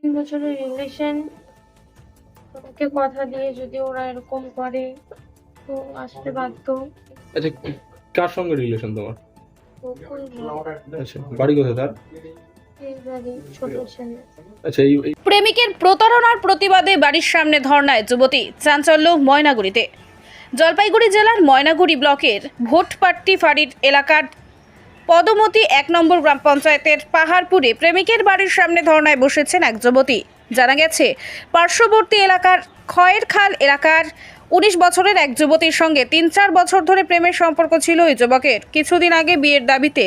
3 বছরের রিলেশন, তোমাকে কথা দিয়ে যদি ওরা এরকম করে তো আসতে বাধ্য। আচ্ছা, কার সঙ্গে রিলেশন তোমার? বকুল আচ্ছা, বাড়ি কোথায় তার? এই বাড়ি ছোট ছেলে। আচ্ছা, এই প্রেমিকের প্রতারণার প্রতিবাদে বাড়ির সামনে ধর্নায় যুবতী, চাঞ্চল্য ময়নাগুড়িতে। জলপাইগুড়ি জেলার ময়নাগুড়ি ব্লকের ভোটপাট্টি ফাঁড়ির এলাকার পদমতি 1 নম্বর গ্রাম পঞ্চায়েতের পাহাড়পুরে প্রেমিকের বাড়ির সামনে ধর্নায় বসেছেন এক যুবতী। জানা গেছে, পার্শ্ববর্তী এলাকার খয়ের খাল এলাকার 19 বছরের এক যুবতীর সঙ্গে 3-4 বছর ধরে প্রেমের সম্পর্ক ছিল ওই যুবকের। কিছুদিন আগে বিয়ের দাবিতে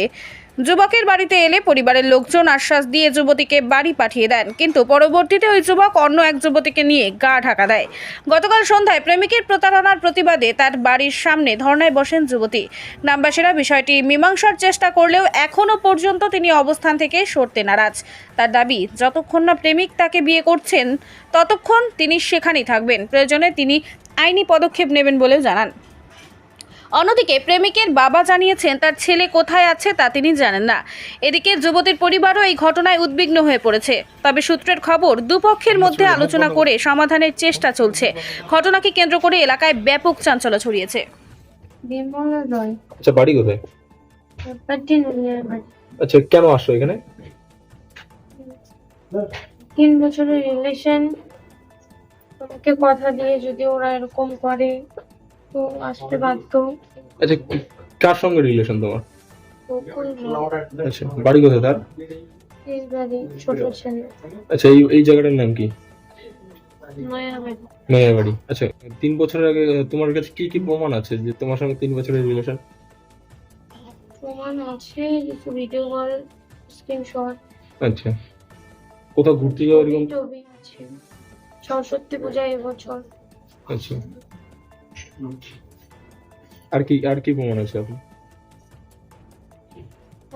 যুবকের বাড়িতে এলে পরিবারের লোকজন আশ্বাস দিয়ে যুবতীকে বাড়ি পাঠিয়ে দেন, কিন্তু পরবর্তীতে ওই যুবক অন্য এক যুবতীকে নিয়ে গা ঢাকা দেয়। গতকাল সন্ধ্যায় প্রেমিকের প্রতারণার প্রতিবাদে তার বাড়ির সামনে ধর্নায় বসেন যুবতী। গ্রামবাসীরা বিষয়টি মীমাংসার চেষ্টা করলেও এখনও পর্যন্ত তিনি অবস্থান থেকে সরতে নারাজ। তার দাবি, যতক্ষণ না প্রেমিক তাকে বিয়ে করছেন ততক্ষণ তিনি সেখানেই থাকবেন, প্রয়োজনে তিনি আইনি পদক্ষেপ নেবেন বলেও জানান। অন্যদিকে প্রেমিকের বাবা জানিয়েছেন তার ছেলে কোথায় আছে তা তিনি জানেন না। এদিকে যুবতীর পরিবারও এই ঘটনায় উদ্বিগ্ন হয়ে পড়েছে। তবে সূত্রের খবর, দুপক্ষের মধ্যে আলোচনা করে সমাধানের চেষ্টা চলছে। ঘটনাকে কেন্দ্র করে এলাকায় ব্যাপক চাঞ্চল্য ছড়িয়েছে। বিমলা রয়, আচ্ছা, বাড়ি কোথায়? ব্যাপারটি নড়িয়ার বাড়ি। আচ্ছা, কেন আসছো এখানে? 3 বছরের রিলেশন, তোমাকে কথা দিয়ে যদি ওরা এরকম করে তো আসতে বাধ্য। আচ্ছা, কার সঙ্গে রিলেশন তোমার? বকুল আচ্ছা, বাড়ি কোথায় তার? এই বাড়ি ছোট ছেলে। আচ্ছা, এই জায়গাটার নাম কি? নয়া বাড়ি। মেয়ের বাড়ি। আচ্ছা, 3 বছরের আগে তোমার কাছে কি কি প্রমাণ আছে যে তোমার সঙ্গে 3 বছরের রিলেশন? প্রমাণ আছে, কিছু ভিডিও কল, স্ক্রিনশট, আচ্ছা, কোথাও ঘুরতে যাওয়া এরকম? ছবি আছে। সরস্বতী পূজা এবছর। আচ্ছা, আর কি প্রমাণ আছে আপনি?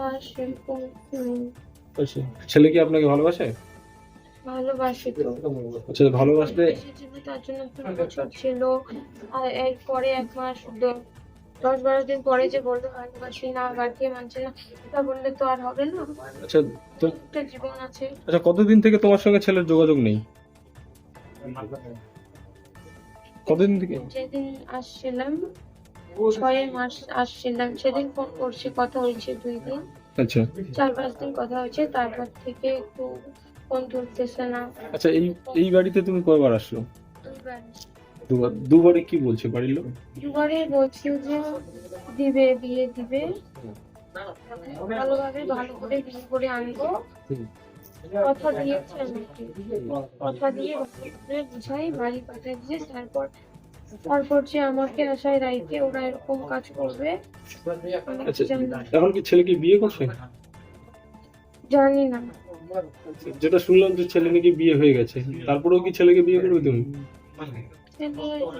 আর সেরকম আচ্ছা, ছেলে কি আপনাকে ভালোবাসে? ভালোবাসি তো। আচ্ছা, ভালোবাসলে এসেছিল তার জন্য 3 বছর ছিল, আর এরপরে 1 মাস 10-12 দিন পরে যে বলতে ভালোবাসি না, বাড়িতে মানছে না, তা বললে তো আর হবে না। আচ্ছা, তো একটা জীবন আছে। আচ্ছা, কতদিন থেকে তোমার সঙ্গে ছেলের যোগাযোগ নেই? কতদিন থেকে? যেদিন আসছিলাম 6 মাস আসছিলাম, সেদিন ফোন করছি, কথা হয়েছে 2 দিন, আচ্ছা, 4-5 দিন কথা হয়েছে, তারপর থেকে একটু ফোন তুলতেছে না। আচ্ছা, এই বাড়িতে তুমি কয়বার আসলো? দুইবার। দুবারই কি বলছে বাড়ির লোক? দুবারে বলছি যে দিবে, বিয়ে দিবে, ভালোভাবে ভালো করে বিয়ে করে আনবো, কথা দিয়েছে আমাকে। কথা দিয়ে ভালো করে বুঝাই বাড়ি পাঠিয়ে দিয়ে, তারপর যে আমাকে আশায় রাইতে ওরা এরকম কাজ করবে আমি আচ্ছা, জানি না। এখন কি ছেলে কি বিয়ে করছে? জানি না। যেটা শুনলাম যে ছেলে নাকি বিয়ে হয়ে গেছে, তারপরেও কি ছেলেকে বিয়ে করবে তুমি?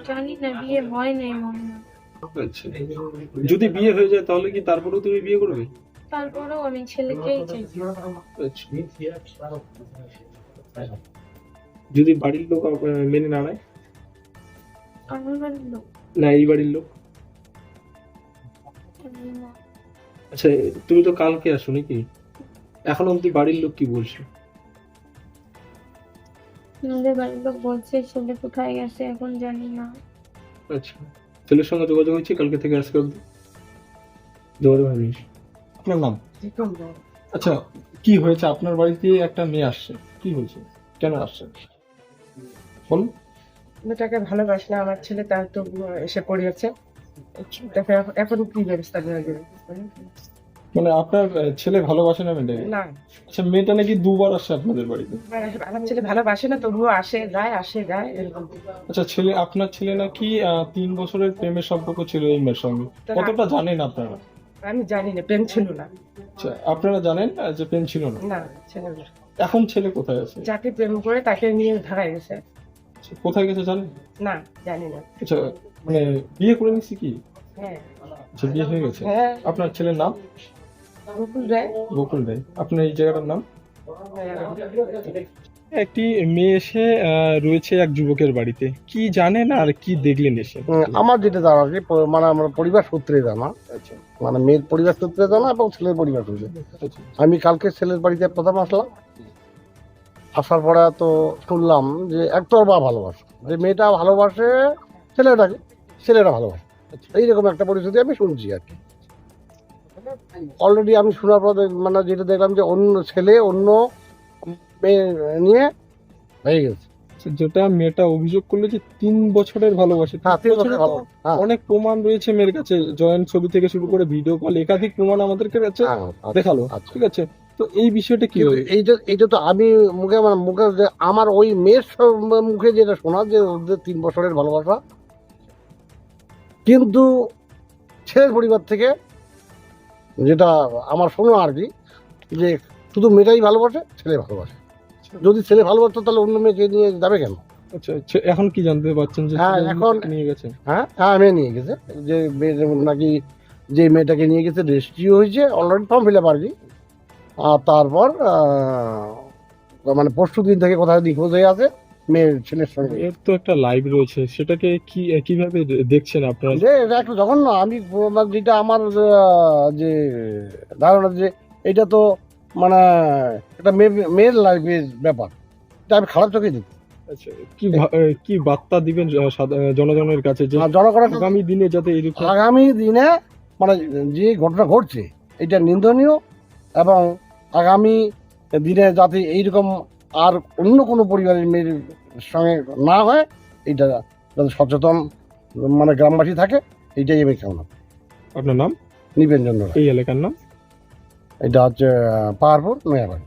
জানি না, বিয়ে হয় নাই মনে হয়। আচ্ছা, যদি বিয়ে হয়ে যায় তাহলে কি তারপরেও তুমি বিয়ে করবে? তারপরেও আমি ছেলেকেই চাই। আচ্ছা, যদি বাড়ির লোক মেনে না নেয়? আমার বাড়ির লোক না, এই বাড়ির লোক? জানি না। আচ্ছা, তুমি তো কালকে আসো নাকি? এখন অব্দি বাড়ির লোক কি বলছে? আমাদের বাড়ির লোক বলছে ছেলে কোথায় গেছে এখন জানি না। আচ্ছা, ছেলের সঙ্গে যোগাযোগ হয়েছে কালকে থেকে আজকে অব্দি? যোগাযোগ হয়নি। আপনার নাম? আচ্ছা, কি হয়েছে? আপনার বাড়িতে একটা মেয়ে আসছে, কি হয়েছে, কেন আসছে বলুন। মেয়েটাকে ভালোবাসলে আমার ছেলে তার তো এসে পড়িয়েছে। তাকে এখন কি ব্যবস্থা নেওয়া যাবে? মানে আপনার ছেলে ভালোবাসে না মেয়েটাকে? না, আচ্ছা, মেয়েটা নাকি দুবার আসছে আপনাদের বাড়িতে? আমার ছেলে ভালোবাসে না, তবুও আসে যায় এরকম। আচ্ছা, আপনার ছেলে নাকি 3 বছরের প্রেমের সম্পর্ক ছিল এই মেয়ের সঙ্গে, কতটা জানেন আপনারা? আমি জানি না, প্রেম ছিল না। আচ্ছা, আপনারা জানেন যে প্রেম ছিল না? না, ছিল না। এখন ছেলে কোথায় আছে? যাকে প্রেম করে তাকে নিয়ে ধরাই গেছে। আচ্ছা, কোথায় গেছে জানেন? না, জানি না। আচ্ছা, মানে বিয়ে করে নিছি কি? হ্যাঁ, আচ্ছা, বিয়ে হয়ে গেছে। হ্যাঁ। আপনার ছেলের নাম? বকুল রায়। বকুল রায়। আপনার এই জায়গাটার নাম? একটি মেয়ে এসে রয়েছে এক যুবকের বাড়িতে, কি জানেন আর কি দেখলেন এসে? আমার যেটা জানা আছে মানে আমার পরিবার সূত্রে জানা, আচ্ছা, মানে মেয়ের পরিবার সূত্রে জানা এবং ছেলের পরিবার সূত্রে। আচ্ছা, আমি কালকে ছেলের বাড়িতে প্রথম আসলাম, আসার পরে তো শুনলাম যে একতরফা ভালোবাসে, যে মেয়েটা ভালোবাসে ছেলেটাকে, ছেলেটা ভালোবাসে, এইরকম একটা পরিস্থিতি আমি শুনছি আর কি। অলরেডি আমি শোনার পর মানে যেটা দেখলাম যে অন্য ছেলে অন্য মেয়ে নিয়ে হয়ে গেছে। যেটা মেয়েটা অভিযোগ করলো যে 3 বছরের ভালোবাসে, হ্যাঁ 3 বছরের বছরে তো ভালো, হ্যাঁ অনেক প্রমাণ রয়েছে মেয়ের কাছে, জয়েন্ট ছবি থেকে শুরু করে ভিডিও কল, একাধিক প্রমাণ আমাদের কাছে হ্যাঁ, আচ্ছা, দেখালো। আচ্ছা। ঠিক আছে, তো এই বিষয়টা কি কিন্তু হবে? এইটা তো আমি মুখে মানে মুখে যে আমার ওই মেয়ের মুখে যেটা শোনা যে ওদের 3 বছরের ভালোবাসা, কিন্তু ছেলের পরিবার থেকে যেটা আমার শোনা আর কি, যে শুধু মেয়েটাই ভালোবাসে, ছেলে ভালোবাসে। যদি ছেলে ভালোবাসতো তাহলে অন্য মেয়েকে নিয়ে যাবে কেন? আচ্ছা, এখন কি জানতে পারছেন যে হ্যাঁ, ছেলে এখন- নিয়ে গেছে? হ্যাঁ হ্যাঁ মেয়ে নিয়ে গেছে, যে নাকি যে মেয়েটাকে নিয়ে গেছে রেজিস্ট্রিও হয়েছে, অলরেডি ফর্ম ফিল আপ আর কি। আর তারপর মানে পরশু দিন থেকে কোথায় নিখোঁজ হয়ে আছে মেয়ের ছেলের সঙ্গে। এর তো একটা লাইভ রয়েছে, সেটাকে কিভাবে দেখছেন আপনারা? যে এটা একটু জঘন্য, আমি মানে যেটা আমার যে ধারণা যে এটা তো মানে একটা মেয়ের লাইফের ব্যাপার, এটা আমি খারাপ চোখে দিই। আচ্ছা, কি বার্তা দিবেন জনগণের কাছে যে আর জনগণের আগামী দিনে যাতে এরকম আগামী দিনে মানে যে ঘটনা ঘটছে এটা নিন্দনীয়, এবং আগামী দিনে যাতে এইরকম আর অন্য কোনো পরিবারের মেয়ের সঙ্গে না হয়, এটা যাতে সচেতন মানে গ্রামবাসী থাকে, এইটাই আমি কামনা করি। আপনার নাম, নিবেঞ্জন রায়। এই এলাকার নাম? এটা হচ্ছে পাহাড়পুর নয়াবাড়ি।